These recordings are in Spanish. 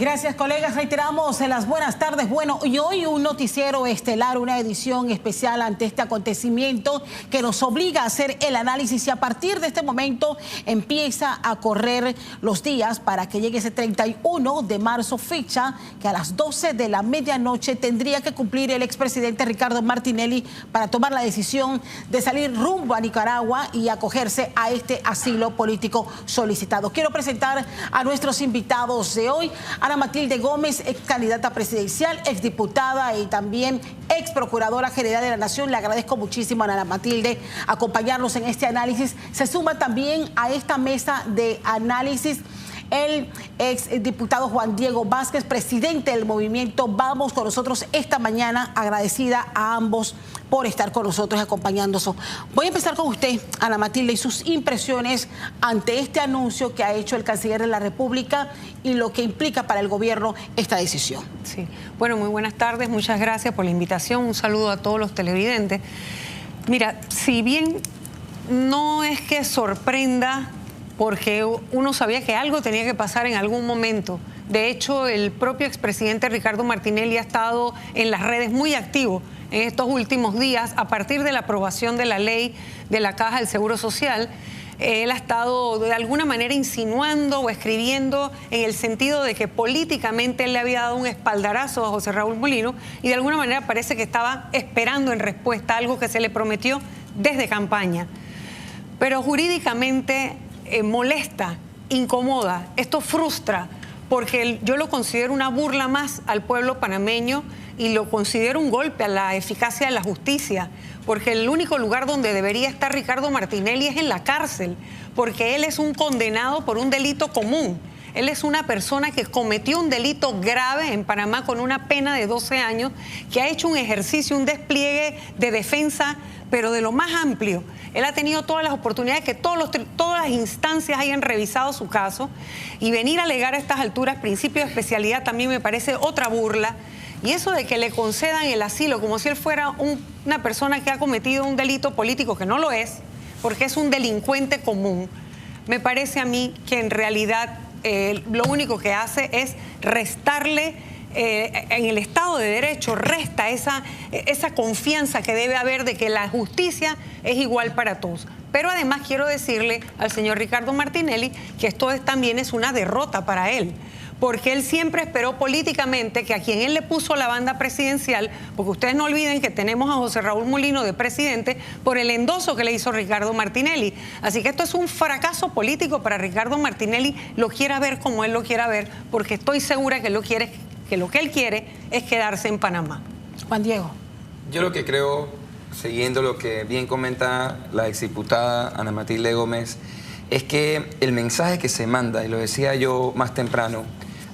Gracias, colegas. Reiteramos las buenas tardes. Bueno, y hoy un noticiero estelar, una edición especial ante este acontecimiento que nos obliga a hacer el análisis, y a partir de este momento empieza a correr los días para que llegue ese 31 de marzo, fecha que a las 12 de la medianoche tendría que cumplir el expresidente Ricardo Martinelli para tomar la decisión de salir rumbo a Nicaragua y acogerse a este asilo político solicitado. Quiero presentar a nuestros invitados de hoy. Ana Matilde Gómez, ex candidata presidencial, ex diputada y también ex procuradora general de la Nación. Le agradezco muchísimo a Ana Matilde acompañarnos en este análisis. Se suma también a esta mesa de análisis el ex diputado Juan Diego Vázquez, presidente del movimiento Vamos con nosotros esta mañana. Agradecida a ambos por estar con nosotros y acompañándonos. Voy a empezar con usted, Ana Matilde, y sus impresiones ante este anuncio que ha hecho el canciller de la República y lo que implica para el gobierno esta decisión. Sí, bueno, muy buenas tardes, muchas gracias por la invitación, un saludo a todos los televidentes. Mira, si bien no es que sorprenda, porque uno sabía que algo tenía que pasar en algún momento. De hecho, el propio expresidente Ricardo Martinelli ha estado en las redes muy activo en estos últimos días a partir de la aprobación de la ley de la Caja del Seguro Social. Él ha estado de alguna manera insinuando o escribiendo en el sentido de que políticamente él le había dado un espaldarazo a José Raúl Mulino y de alguna manera parece que estaba esperando en respuesta a algo que se le prometió desde campaña. Pero jurídicamente molesta, incomoda, esto frustra, porque yo lo considero una burla más al pueblo panameño y lo considero un golpe a la eficacia de la justicia, porque el único lugar donde debería estar Ricardo Martinelli es en la cárcel, porque él es un condenado por un delito común. Él es una persona que cometió un delito grave en Panamá con una pena de 12 años, que ha hecho un ejercicio, un despliegue de defensa, pero de lo más amplio. Él ha tenido todas las oportunidades que todas las instancias hayan revisado su caso, y venir a alegar a estas alturas principio de especialidad también me parece otra burla. Y eso de que le concedan el asilo como si él fuera una persona que ha cometido un delito político, que no lo es, porque es un delincuente común, me parece a mí que en realidad lo único que hace es restarle en el Estado de Derecho, resta esa confianza que debe haber de que la justicia es igual para todos. Pero además quiero decirle al señor Ricardo Martinelli que esto también es una derrota para él, porque él siempre esperó políticamente que a quien él le puso la banda presidencial, porque ustedes no olviden que tenemos a José Raúl Mulino de presidente por el endoso que le hizo Ricardo Martinelli. Así que esto es un fracaso político para Ricardo Martinelli, lo quiera ver como él lo quiera ver, porque estoy segura que lo que él quiere es quedarse en Panamá. Juan Diego. Yo lo que creo, siguiendo lo que bien comenta la exdiputada Ana Matilde Gómez, es que el mensaje que se manda, y lo decía yo más temprano,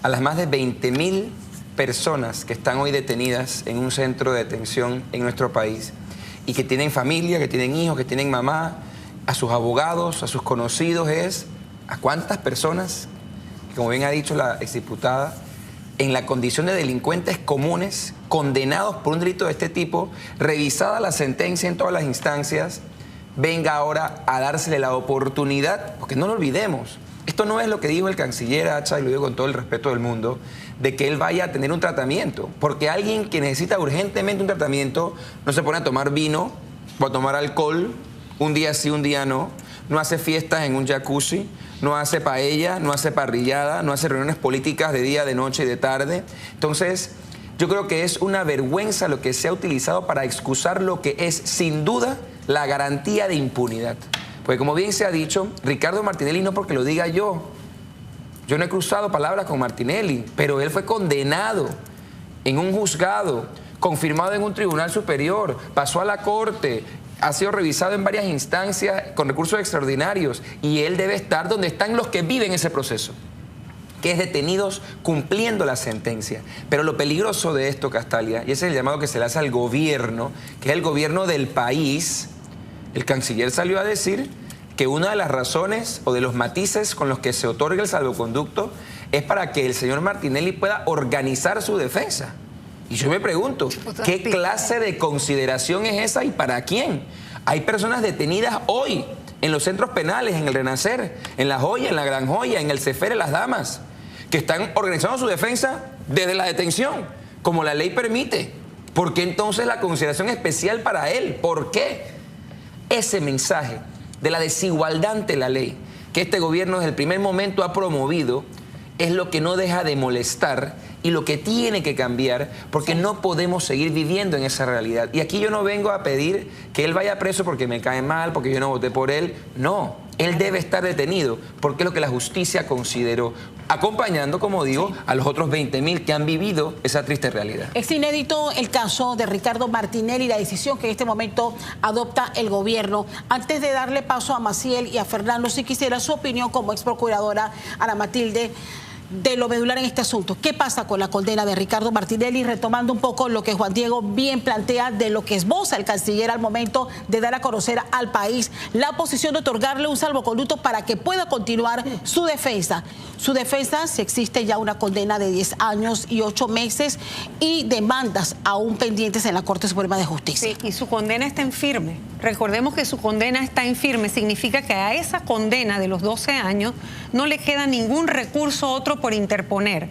a las más de 20.000 personas que están hoy detenidas en un centro de detención en nuestro país y que tienen familia, que tienen hijos, que tienen mamá, a sus abogados, a sus conocidos, es a cuántas personas, como bien ha dicho la exdiputada, en la condición de delincuentes comunes, condenados por un delito de este tipo, revisada la sentencia en todas las instancias, venga ahora a dársele la oportunidad, porque no lo olvidemos, esto no es lo que dijo el canciller Acha, y lo digo con todo el respeto del mundo, de que él vaya a tener un tratamiento, porque alguien que necesita urgentemente un tratamiento no se pone a tomar vino o a tomar alcohol, un día sí, un día no hace fiestas en un jacuzzi, no hace paella, no hace parrillada, no hace reuniones políticas de día, de noche y de tarde. Entonces, yo creo que es una vergüenza lo que se ha utilizado para excusar lo que es, sin duda, la garantía de impunidad. Porque como bien se ha dicho, Ricardo Martinelli, no porque lo diga yo no he cruzado palabras con Martinelli, pero él fue condenado en un juzgado, confirmado en un tribunal superior, pasó a la corte, ha sido revisado en varias instancias con recursos extraordinarios, y él debe estar donde están los que viven ese proceso, que es detenidos cumpliendo la sentencia. Pero lo peligroso de esto, Castalia, y ese es el llamado que se le hace al gobierno, que es el gobierno del país, el canciller salió a decir que una de las razones o de los matices con los que se otorga el salvoconducto es para que el señor Martinelli pueda organizar su defensa. Y yo me pregunto, ¿qué clase de consideración es esa y para quién? Hay personas detenidas hoy en los centros penales, en el Renacer, en La Joya, en la Gran Joya, en el Cefer, en Las Damas, que están organizando su defensa desde la detención, como la ley permite. ¿Por qué entonces la consideración especial para él? ¿Por qué? Ese mensaje de la desigualdad ante la ley que este gobierno desde el primer momento ha promovido es lo que no deja de molestar y lo que tiene que cambiar, porque no podemos seguir viviendo en esa realidad. Y aquí yo no vengo a pedir que él vaya preso porque me cae mal, porque yo no voté por él. No, él debe estar detenido porque es lo que la justicia consideró, acompañando, como digo, a los otros 20.000 que han vivido esa triste realidad. Es inédito el caso de Ricardo Martinelli y la decisión que en este momento adopta el gobierno. Antes de darle paso a Maciel y a Fernando, si quisiera su opinión como ex procuradora Ana Matilde, de lo medular en este asunto. ¿Qué pasa con la condena de Ricardo Martinelli? Retomando un poco lo que Juan Diego bien plantea de lo que esboza el canciller al momento de dar a conocer al país la posición de otorgarle un salvoconducto para que pueda continuar su defensa. Su defensa, si existe ya una condena de 10 años y 8 meses y demandas aún pendientes en la Corte Suprema de Justicia. Sí, y su condena está en firme. Recordemos que su condena está en firme. Significa que a esa condena de los 12 años no le queda ningún recurso otro por interponer.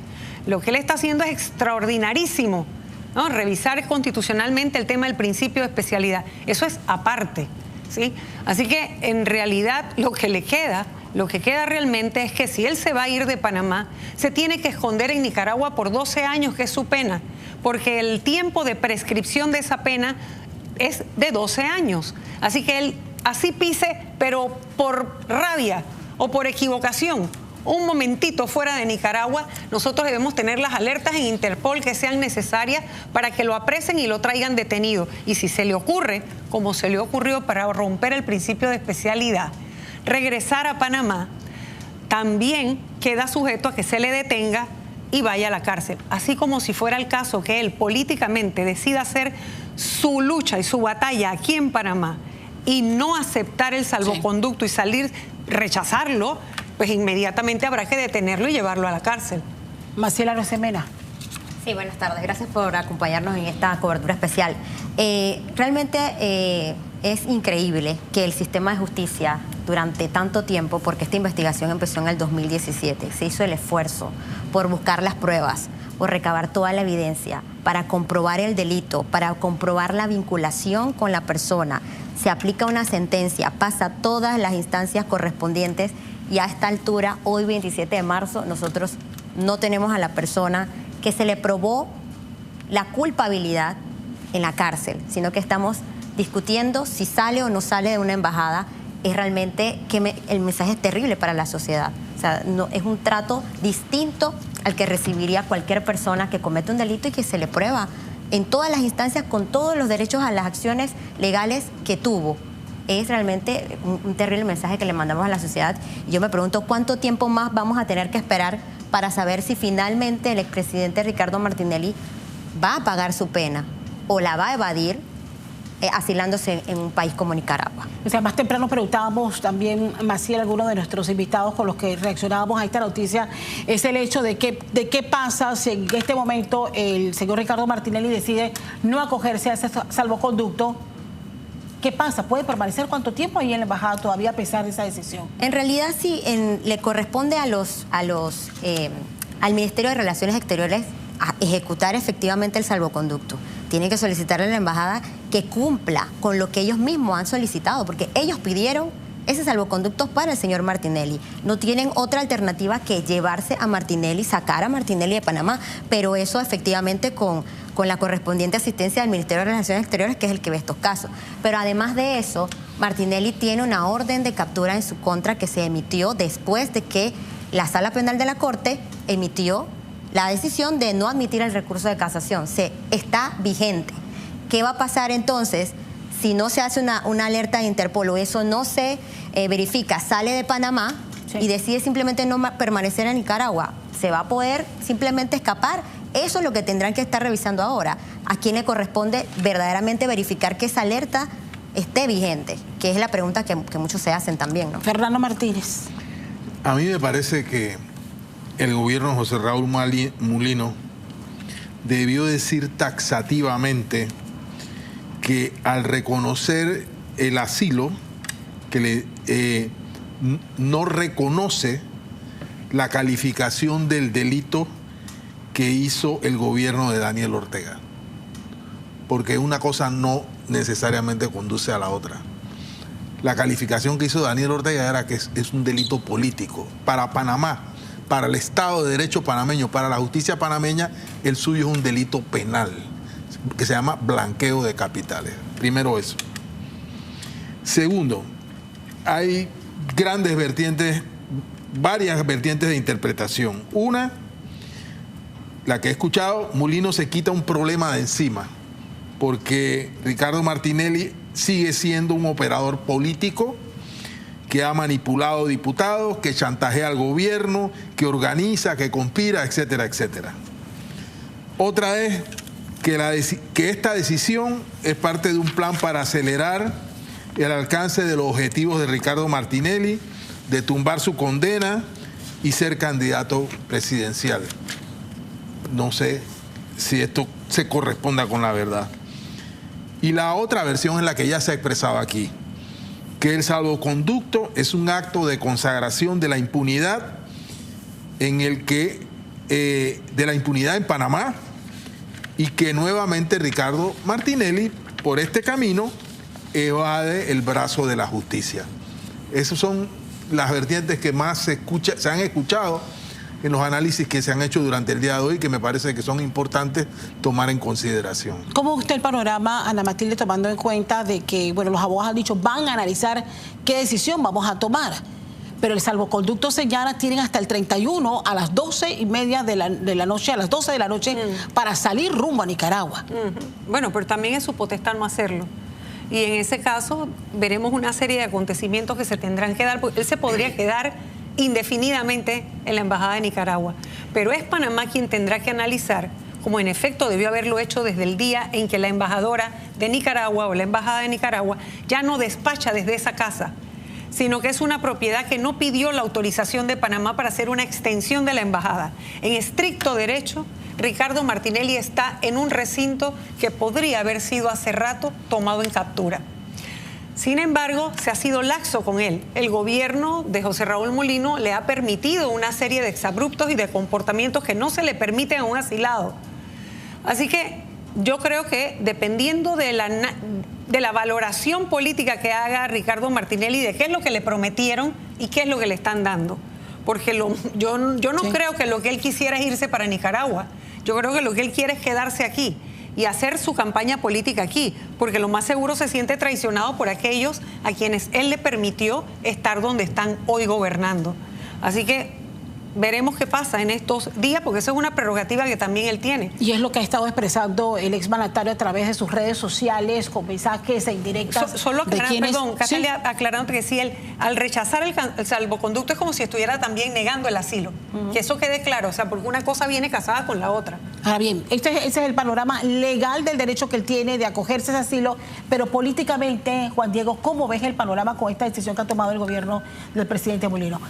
Lo que él está haciendo es extraordinarísimo, ¿no? Revisar constitucionalmente el tema del principio de especialidad. Eso es aparte, ¿sí? Así que en realidad lo que queda realmente es que si él se va a ir de Panamá, se tiene que esconder en Nicaragua por 12 años, que es su pena, porque el tiempo de prescripción de esa pena es de 12 años. Así que él así pise, pero por rabia o por equivocación, un momentito fuera de Nicaragua, nosotros debemos tener las alertas en Interpol que sean necesarias para que lo apresen y lo traigan detenido. Y si se le ocurre, como se le ocurrió para romper el principio de especialidad, regresar a Panamá, también queda sujeto a que se le detenga y vaya a la cárcel. Así como si fuera el caso que él políticamente decida hacer su lucha y su batalla aquí en Panamá y no aceptar el salvoconducto y rechazarlo, pues inmediatamente habrá que detenerlo y llevarlo a la cárcel. Maciel Arosemena. Sí, buenas tardes. Gracias por acompañarnos en esta cobertura especial. Realmente es increíble que el sistema de justicia durante tanto tiempo, porque esta investigación empezó en el 2017, se hizo el esfuerzo por buscar las pruebas, por recabar toda la evidencia, para comprobar el delito, para comprobar la vinculación con la persona. Se aplica una sentencia, pasa todas las instancias correspondientes y a esta altura, hoy 27 de marzo, nosotros no tenemos a la persona que se le probó la culpabilidad en la cárcel, sino que estamos discutiendo si sale o no sale de una embajada. Es realmente que el mensaje es terrible para la sociedad. O sea, no, es un trato distinto al que recibiría cualquier persona que comete un delito y que se le prueba en todas las instancias con todos los derechos a las acciones legales que tuvo. Es realmente un terrible mensaje que le mandamos a la sociedad. Y yo me pregunto cuánto tiempo más vamos a tener que esperar para saber si finalmente el expresidente Ricardo Martinelli va a pagar su pena o la va a evadir asilándose en un país como Nicaragua. O sea, más temprano preguntábamos también, Maciel, algunos de nuestros invitados con los que reaccionábamos a esta noticia, es el hecho de qué pasa si en este momento el señor Ricardo Martinelli decide no acogerse a ese salvoconducto. ¿Qué pasa? ¿Puede permanecer cuánto tiempo ahí en la embajada todavía a pesar de esa decisión? En realidad sí, le corresponde al Ministerio de Relaciones Exteriores a ejecutar efectivamente el salvoconducto. Tiene que solicitarle a la embajada que cumpla con lo que ellos mismos han solicitado, porque ellos pidieron ese salvoconducto para el señor Martinelli. No tienen otra alternativa que llevarse a Martinelli, sacar a Martinelli de Panamá, pero eso efectivamente con la correspondiente asistencia del Ministerio de Relaciones Exteriores, que es el que ve estos casos. Pero además de eso, Martinelli tiene una orden de captura en su contra que se emitió después de que la Sala Penal de la Corte emitió la decisión de no admitir el recurso de casación. Está vigente. ¿Qué va a pasar entonces si no se hace una alerta de Interpol o eso no se verifica? Sale de Panamá y decide simplemente no permanecer en Nicaragua. ¿Se va a poder simplemente escapar? Eso es lo que tendrán que estar revisando ahora. ¿A quién le corresponde verdaderamente verificar que esa alerta esté vigente? Que es la pregunta que muchos se hacen también, ¿no? Fernando Martínez. A mí me parece que el gobierno de José Raúl Mulino debió decir taxativamente que al reconocer el asilo, que no reconoce la calificación del delito que hizo el gobierno de Daniel Ortega, porque una cosa no necesariamente conduce a la otra. La calificación que hizo Daniel Ortega era que es un delito político. Para Panamá, para el Estado de Derecho panameño, para la justicia panameña, el suyo es un delito penal, que se llama blanqueo de capitales. Primero eso. Segundo, hay grandes vertientes, varias vertientes de interpretación. Una, la que he escuchado, Mulino se quita un problema de encima, porque Ricardo Martinelli sigue siendo un operador político que ha manipulado diputados, que chantajea al gobierno, que organiza, que conspira, etcétera, etcétera. Otra es que esta decisión es parte de un plan para acelerar el alcance de los objetivos de Ricardo Martinelli, de tumbar su condena y ser candidato presidencial. No sé si esto se corresponda con la verdad. Y la otra versión es la que ya se ha expresado aquí, que el salvoconducto es un acto de consagración de la impunidad de la impunidad en Panamá, y que nuevamente Ricardo Martinelli, por este camino, evade el brazo de la justicia. Esas son las vertientes que más se han escuchado en los análisis que se han hecho durante el día de hoy, que me parece que son importantes tomar en consideración. ¿Cómo usted el panorama, Ana Matilde, tomando en cuenta de que, bueno, los abogados han dicho van a analizar qué decisión vamos a tomar? Pero el salvoconducto señala tienen hasta el 31 a las 12:30 de la noche, a las 12 de la noche, para salir rumbo a Nicaragua. Bueno, pero también es su potestad no hacerlo. Y en ese caso veremos una serie de acontecimientos que se tendrán que dar, porque él se podría quedar indefinidamente en la Embajada de Nicaragua. Pero es Panamá quien tendrá que analizar, como en efecto debió haberlo hecho desde el día en que la embajadora de Nicaragua o la Embajada de Nicaragua ya no despacha desde esa casa, sino que es una propiedad que no pidió la autorización de Panamá para hacer una extensión de la embajada. En estricto derecho, Ricardo Martinelli está en un recinto que podría haber sido hace rato tomado en captura. Sin embargo, se ha sido laxo con él. El gobierno de José Raúl Mulino le ha permitido una serie de exabruptos y de comportamientos que no se le permiten a un asilado. Así que yo creo que dependiendo de la valoración política que haga Ricardo Martinelli de qué es lo que le prometieron y qué es lo que le están dando. Porque yo no creo que lo que él quisiera es irse para Nicaragua. Yo creo que lo que él quiere es quedarse aquí y hacer su campaña política aquí, porque lo más seguro se siente traicionado por aquellos a quienes él le permitió estar donde están hoy gobernando. Así que veremos qué pasa en estos días, porque eso es una prerrogativa que también él tiene. Y es lo que ha estado expresando el exmandatario a través de sus redes sociales, con mensajes e indirectas. Solo aclarando que sí, él al rechazar el salvoconducto es como si estuviera también negando el asilo. Que eso quede claro, o sea, porque una cosa viene casada con la otra. Ahora bien, ese es el panorama legal del derecho que él tiene de acogerse a ese asilo, pero políticamente, Juan Diego, ¿cómo ves el panorama con esta decisión que ha tomado el gobierno del presidente Mulino?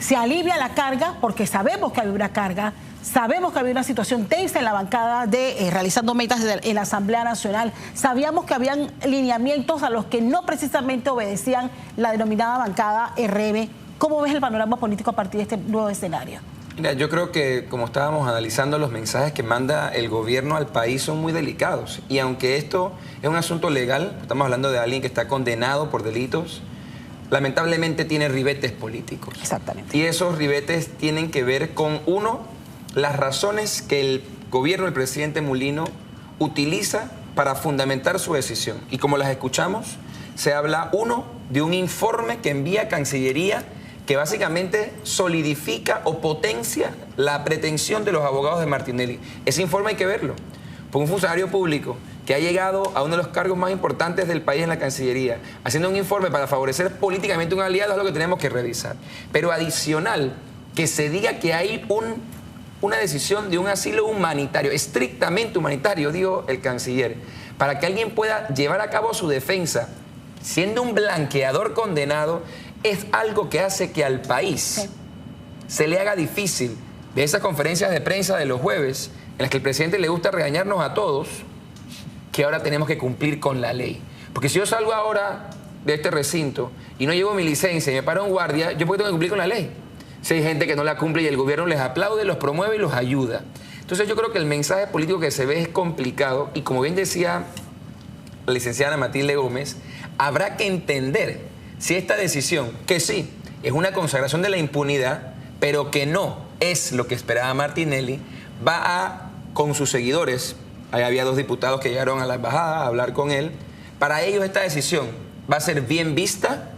Se alivia la carga, porque sabemos que había una carga, sabemos que había una situación tensa en la bancada realizando metas en la Asamblea Nacional, sabíamos que habían lineamientos a los que no precisamente obedecían la denominada bancada RB. ¿Cómo ves el panorama político a partir de este nuevo escenario? Mira, yo creo que, como estábamos analizando, los mensajes que manda el gobierno al país son muy delicados. Y aunque esto es un asunto legal, estamos hablando de alguien que está condenado por delitos, lamentablemente tiene ribetes políticos. Exactamente. Y esos ribetes tienen que ver con, uno, las razones que el gobierno del presidente Mulino utiliza para fundamentar su decisión. Y como las escuchamos, se habla, uno, de un informe que envía Cancillería que básicamente solidifica o potencia la pretensión de los abogados de Martinelli. Ese informe hay que verlo. Por un funcionario público que ha llegado a uno de los cargos más importantes del país en la Cancillería, haciendo un informe para favorecer políticamente a un aliado, es lo que tenemos que revisar. Pero adicional, que se diga que hay una decisión de un asilo humanitario, estrictamente humanitario, dijo el canciller, para que alguien pueda llevar a cabo su defensa, siendo un blanqueador condenado, es algo que hace que al país se le haga difícil. De esas conferencias de prensa de los jueves, en las que el presidente le gusta regañarnos a todos, que ahora tenemos que cumplir con la ley. Porque si yo salgo ahora de este recinto y no llevo mi licencia y me para un guardia, yo tengo que cumplir con la ley. Si hay gente que no la cumple y el gobierno les aplaude, los promueve y los ayuda. Entonces yo creo que el mensaje político que se ve es complicado y como bien decía la licenciada Ana Matilde Gómez, habrá que entender si esta decisión, que sí, es una consagración de la impunidad, pero que no es lo que esperaba Martinelli, va a, con sus seguidores, ahí había 2 diputados que llegaron a la embajada a hablar con él, para ellos esta decisión va a ser bien vista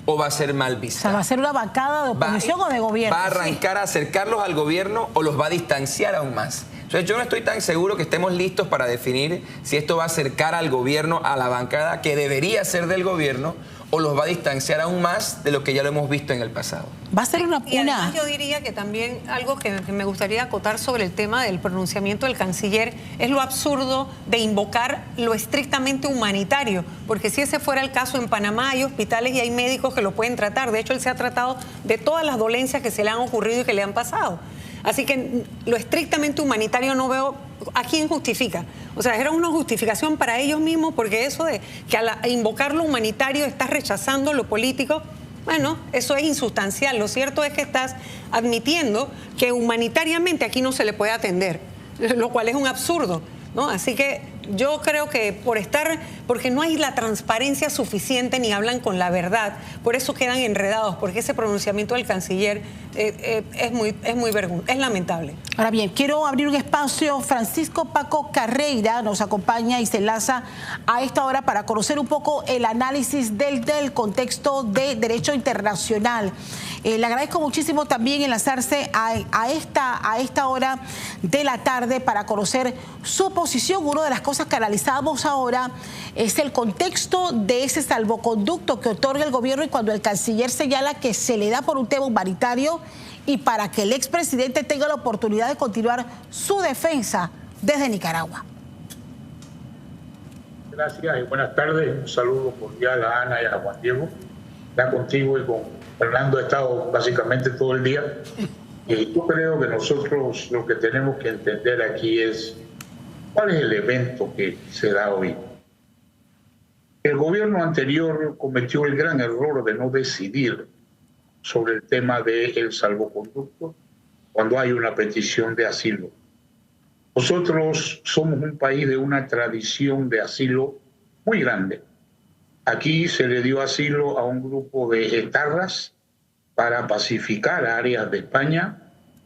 o va a ser mal vista. O sea, ¿va a ser una bancada de oposición o de gobierno? ¿Va a arrancar a acercarlos al gobierno o los va a distanciar aún más? Entonces yo no estoy tan seguro que estemos listos para definir si esto va a acercar al gobierno, a la bancada que debería ser del gobierno, o los va a distanciar aún más de lo que ya lo hemos visto en el pasado. Va a ser una... Y además yo diría que también algo que me gustaría acotar sobre el tema del pronunciamiento del canciller es lo absurdo de invocar lo estrictamente humanitario, porque si ese fuera el caso en Panamá hay hospitales y hay médicos que lo pueden tratar. De hecho, él se ha tratado de todas las dolencias que se le han ocurrido y que le han pasado. Así que lo estrictamente humanitario no veo a quién justifica. O sea, era una justificación para ellos mismos, porque eso de que al invocar lo humanitario estás rechazando lo político, bueno, eso es insustancial. Lo cierto es que estás admitiendo que humanitariamente aquí no se le puede atender, lo cual es un absurdo, ¿no? Así que yo creo que porque no hay la transparencia suficiente ni hablan con la verdad, por eso quedan enredados, porque ese pronunciamiento del canciller es lamentable. Ahora bien, quiero abrir un espacio. Francisco Paco Carreira nos acompaña y se enlaza a esta hora para conocer un poco el análisis del contexto de derecho internacional. Le agradezco muchísimo también enlazarse a esta hora de la tarde para conocer su posición. Una de las cosas que analizamos ahora es el contexto de ese salvoconducto que otorga el gobierno y cuando el canciller señala que se le da por un tema humanitario y para que el expresidente tenga la oportunidad de continuar su defensa desde Nicaragua. Gracias y buenas tardes. Un saludo cordial a Ana y a Juan Diego. Ya contigo y con Fernando he estado básicamente todo el día. Y yo creo que nosotros lo que tenemos que entender aquí es cuál es el evento que se da hoy. El gobierno anterior cometió el gran error de no decidir sobre el tema del salvoconducto cuando hay una petición de asilo. Nosotros somos un país de una tradición de asilo muy grande. Aquí se le dio asilo a un grupo de etarras para pacificar áreas de España.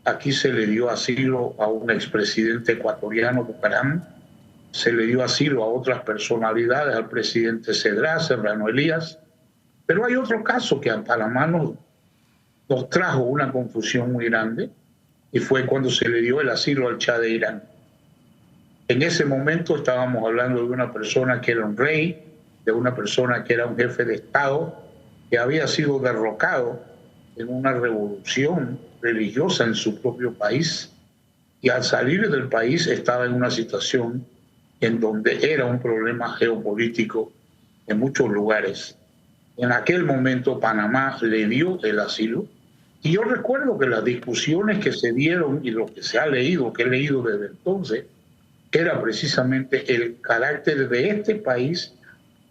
Aquí se le dio asilo a un expresidente ecuatoriano, Bucaram. Se le dio asilo a otras personalidades, al presidente Cedrá, Serrano Elías. Pero hay otro caso que a Panamá nos trajo una confusión muy grande y fue cuando se le dio el asilo al Shah de Irán. En ese momento estábamos hablando de una persona que era un rey, de una persona que era un jefe de Estado, que había sido derrocado en una revolución religiosa en su propio país y al salir del país estaba en una situación en donde era un problema geopolítico en muchos lugares. En aquel momento Panamá le dio el asilo y yo recuerdo que las discusiones que se dieron y lo que se ha leído, que he leído desde entonces, era precisamente el carácter de este país,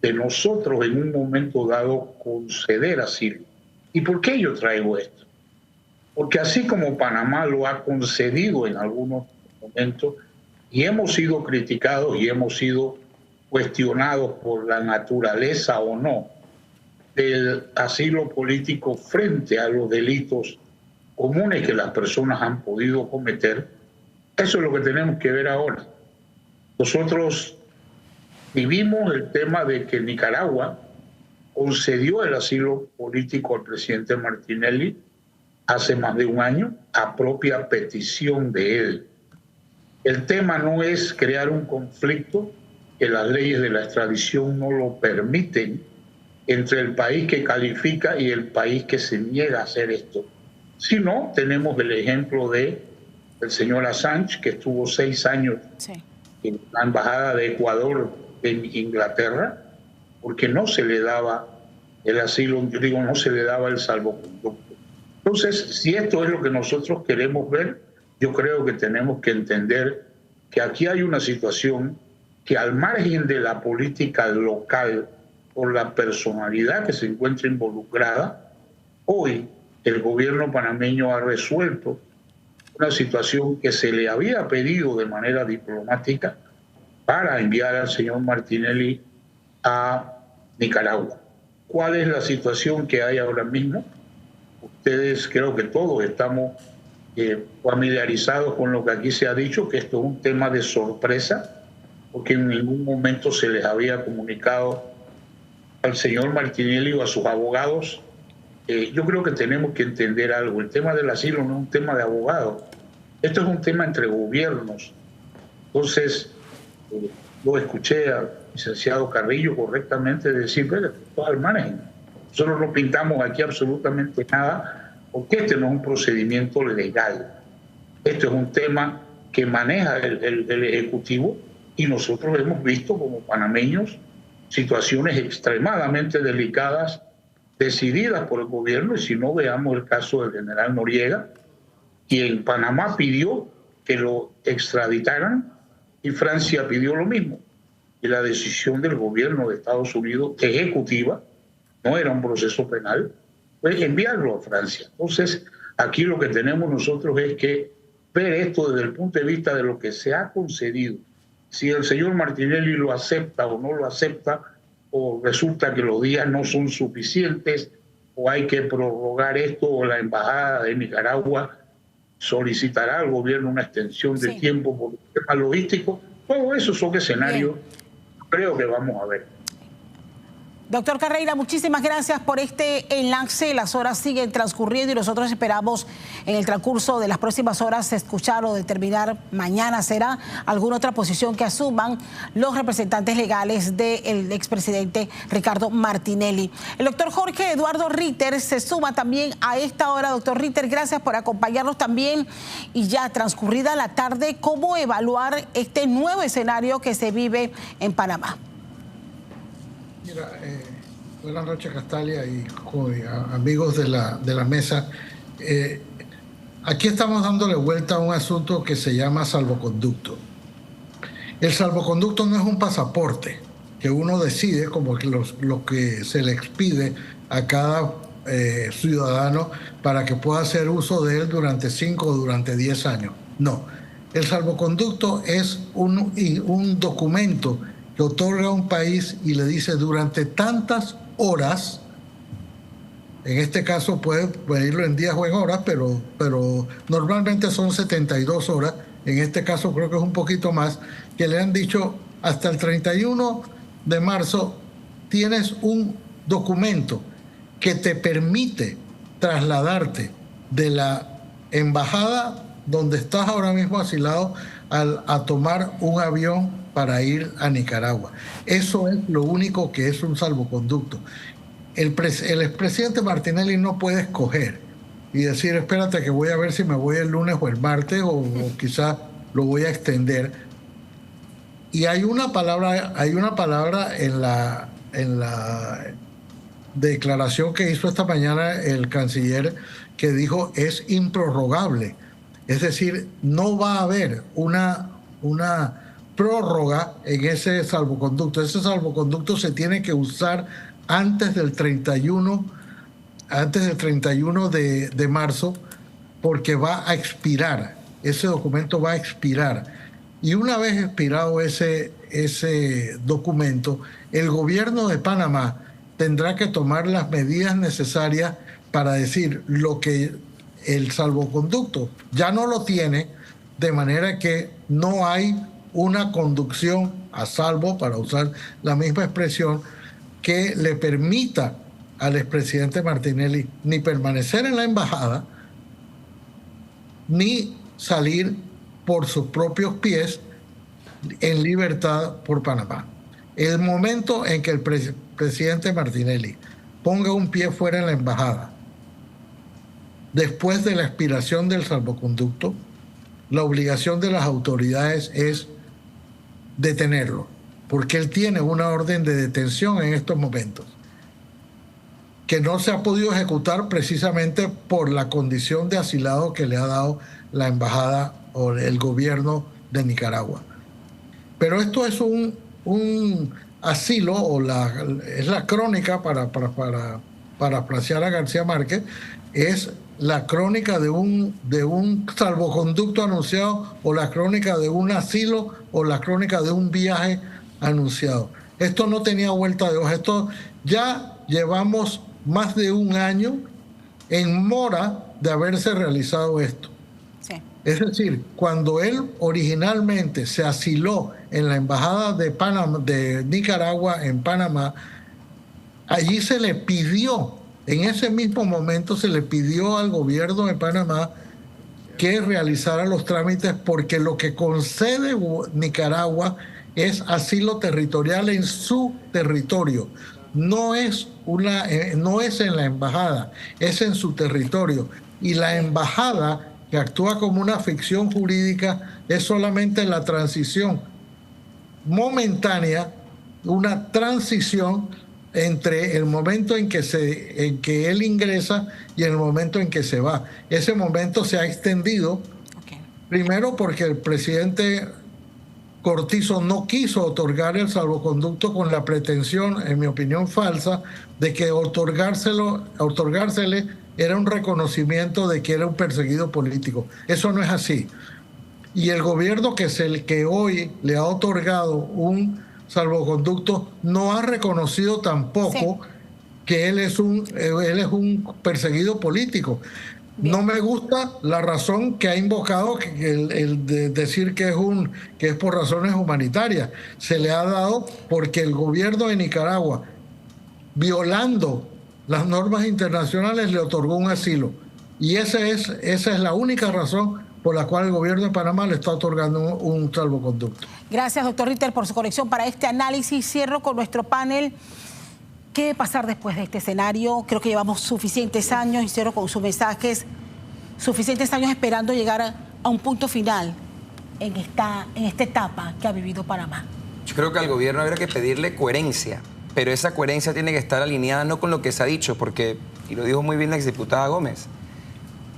de nosotros en un momento dado conceder asilo. ¿Y por qué yo traigo esto? Porque así como Panamá lo ha concedido en algunos momentos y hemos sido criticados y hemos sido cuestionados por la naturaleza o no del asilo político frente a los delitos comunes que las personas han podido cometer, eso es lo que tenemos que ver ahora. Nosotros vivimos el tema de que Nicaragua concedió el asilo político al presidente Martinelli hace más de un año a propia petición de él. El tema no es crear un conflicto que las leyes de la extradición no lo permiten entre el país que califica y el país que se niega a hacer esto. Si no, tenemos el ejemplo del señor Assange, que estuvo 6 años en la embajada de Ecuador en Inglaterra, porque no se le daba el asilo, no se le daba el salvoconducto. Entonces, si esto es lo que nosotros queremos ver, yo creo que tenemos que entender que aquí hay una situación que al margen de la política local, por la personalidad que se encuentra involucrada, hoy el gobierno panameño ha resuelto una situación que se le había pedido de manera diplomática para enviar al señor Martinelli a Nicaragua. ¿Cuál es la situación que hay ahora mismo? Ustedes, creo que todos estamos familiarizados con lo que aquí se ha dicho, que esto es un tema de sorpresa, porque en ningún momento se les había comunicado al señor Martinelli o a sus abogados. Yo creo que tenemos que entender algo. El tema del asilo no es un tema de abogados. Esto es un tema entre gobiernos. Entonces, lo escuché al licenciado Carrillo correctamente decir, pero esto es al margen. Nosotros no pintamos aquí absolutamente nada, porque este no es un procedimiento legal. Esto es un tema que maneja el Ejecutivo, y nosotros hemos visto como panameños situaciones extremadamente delicadas decididas por el gobierno, y si no, veamos el caso del general Noriega, quien Panamá pidió que lo extraditaran y Francia pidió lo mismo. Y la decisión del gobierno de Estados Unidos, ejecutiva, no era un proceso penal, fue enviarlo a Francia. Entonces, aquí lo que tenemos nosotros es que ver esto desde el punto de vista de lo que se ha concedido. Si el señor Martinelli lo acepta o no lo acepta, o resulta que los días no son suficientes, o hay que prorrogar esto, o la Embajada de Nicaragua solicitará al gobierno una extensión de tiempo por temas logísticos. Todo eso son escenarios que creo que vamos a ver. Doctor Carreira, muchísimas gracias por este enlace. Las horas siguen transcurriendo y nosotros esperamos en el transcurso de las próximas horas escuchar o determinar, mañana será, alguna otra posición que asuman los representantes legales del expresidente Ricardo Martinelli. El doctor Jorge Eduardo Ritter se suma también a esta hora. Doctor Ritter, gracias por acompañarnos también. Y ya transcurrida la tarde, ¿cómo evaluar este nuevo escenario que se vive en Panamá? Mira, buenas noches, Castalia y amigos de la mesa. Aquí estamos dándole vuelta a un asunto que se llama salvoconducto. El salvoconducto no es un pasaporte que uno decide, como lo que se le expide a cada ciudadano para que pueda hacer uso de él durante 5 o durante 10 años. No, el salvoconducto es un documento que otorga a un país y le dice durante tantas horas, en este caso puede pedirlo en días o en horas, pero normalmente son 72 horas, en este caso creo que es un poquito más, que le han dicho hasta el 31 de marzo tienes un documento que te permite trasladarte de la embajada donde estás ahora mismo asilado a tomar un avión para ir a Nicaragua. Eso es lo único que es un salvoconducto. El expresidente Martinelli no puede escoger y decir, espérate que voy a ver si me voy el lunes o el martes o quizás lo voy a extender. Y hay una palabra en la declaración que hizo esta mañana el canciller que dijo es improrrogable. Es decir, no va a haber una prórroga en ese salvoconducto. Ese salvoconducto se tiene que usar antes del 31 de marzo, porque va a expirar. Ese documento va a expirar. Y una vez expirado ese documento, el gobierno de Panamá tendrá que tomar las medidas necesarias para decir lo que el salvoconducto ya no lo tiene, de manera que no hay una conducción a salvo, para usar la misma expresión, que le permita al expresidente Martinelli ni permanecer en la embajada, ni salir por sus propios pies en libertad por Panamá. El momento en que el presidente Martinelli ponga un pie fuera en la embajada, después de la expiración del salvoconducto, la obligación de las autoridades es detenerlo, porque él tiene una orden de detención en estos momentos, que no se ha podido ejecutar precisamente por la condición de asilado que le ha dado la embajada o el gobierno de Nicaragua. Pero esto es un asilo, o es la crónica para parafrasear a García Márquez, es la crónica de un salvoconducto anunciado, o la crónica de un asilo, o la crónica de un viaje anunciado. Esto no tenía vuelta de hoja. Esto ya llevamos más de un año en mora de haberse realizado esto. Sí. Es decir, cuando él originalmente se asiló en la embajada de Panamá, de Nicaragua en Panamá, allí se le pidió, en ese mismo momento se le pidió al gobierno de Panamá que realizara los trámites, porque lo que concede Nicaragua es asilo territorial en su territorio. No es en la embajada, es en su territorio. Y la embajada, que actúa como una ficción jurídica, es solamente la transición momentánea, una transición entre el momento en que él ingresa y el momento en que se va. Ese momento se ha extendido, primero porque el presidente Cortizo no quiso otorgar el salvoconducto con la pretensión, en mi opinión falsa, de que otorgársele era un reconocimiento de que era un perseguido político. Eso no es así. Y el gobierno que es el que hoy le ha otorgado un salvoconducto no ha reconocido tampoco que él es un perseguido político. Bien. No me gusta la razón que ha invocado, el de decir que es por razones humanitarias. Se le ha dado porque el gobierno de Nicaragua, violando las normas internacionales, le otorgó un asilo. Y esa es la única razón por la cual el gobierno de Panamá le está otorgando un salvoconducto. Gracias, doctor Ritter, por su conexión para este análisis. Cierro con nuestro panel. ¿Qué debe pasar después de este escenario? Creo que llevamos suficientes años, y cierro con sus mensajes, suficientes años esperando llegar a un punto final en esta etapa que ha vivido Panamá. Yo creo que al gobierno habría que pedirle coherencia, pero esa coherencia tiene que estar alineada no con lo que se ha dicho, porque, y lo dijo muy bien la exdiputada Gómez,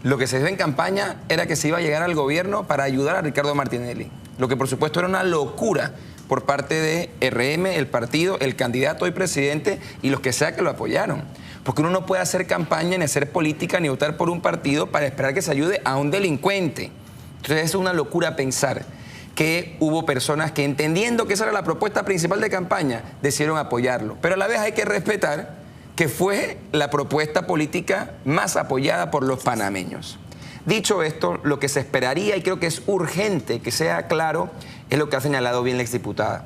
lo que se dijo en campaña era que se iba a llegar al gobierno para ayudar a Ricardo Martinelli, lo que por supuesto era una locura por parte de RM, el partido, el candidato y presidente y los que sea que lo apoyaron. Porque uno no puede hacer campaña, ni hacer política, ni votar por un partido para esperar que se ayude a un delincuente. Entonces es una locura pensar que hubo personas que, entendiendo que esa era la propuesta principal de campaña, decidieron apoyarlo. Pero a la vez hay que respetar que fue la propuesta política más apoyada por los panameños. Dicho esto, lo que se esperaría, y creo que es urgente que sea claro, es lo que ha señalado bien la exdiputada.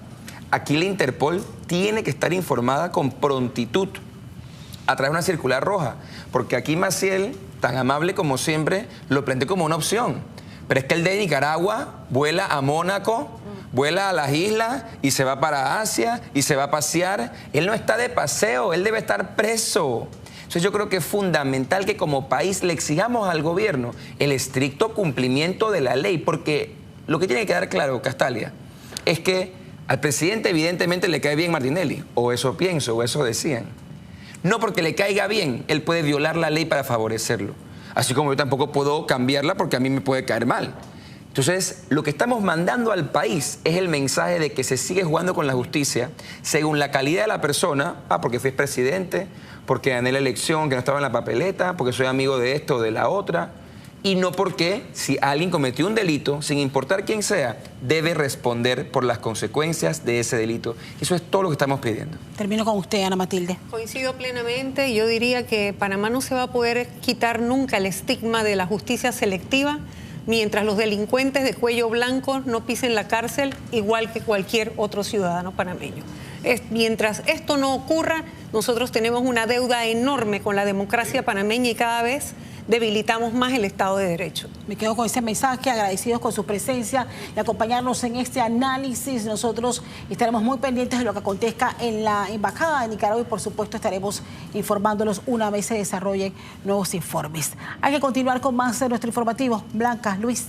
Aquí la Interpol tiene que estar informada con prontitud a través de una circular roja, porque aquí Maciel, tan amable como siempre, lo planteó como una opción. Pero es que el de Nicaragua vuela a Mónaco, vuela a las islas y se va para Asia y se va a pasear. Él no está de paseo, él debe estar preso. Entonces yo creo que es fundamental que como país le exijamos al gobierno el estricto cumplimiento de la ley, porque lo que tiene que quedar claro, Castalia, es que al presidente evidentemente le cae bien Martinelli, o eso pienso, o eso decían. No porque le caiga bien, él puede violar la ley para favorecerlo. Así como yo tampoco puedo cambiarla porque a mí me puede caer mal. Entonces, lo que estamos mandando al país es el mensaje de que se sigue jugando con la justicia según la calidad de la persona, porque fui presidente, porque gané la elección, que no estaba en la papeleta, porque soy amigo de esto o de la otra, y no porque si alguien cometió un delito, sin importar quién sea, debe responder por las consecuencias de ese delito. Eso es todo lo que estamos pidiendo. Termino con usted, Ana Matilde. Coincido plenamente, y yo diría que Panamá no se va a poder quitar nunca el estigma de la justicia selectiva mientras los delincuentes de cuello blanco no pisen la cárcel igual que cualquier otro ciudadano panameño. Mientras esto no ocurra, nosotros tenemos una deuda enorme con la democracia panameña y cada vez debilitamos más el Estado de Derecho. Me quedo con ese mensaje, agradecidos con su presencia y acompañarnos en este análisis. Nosotros estaremos muy pendientes de lo que acontezca en la Embajada de Nicaragua y por supuesto estaremos informándolos una vez se desarrollen nuevos informes. Hay que continuar con más de nuestro informativo. Blanca, Luis.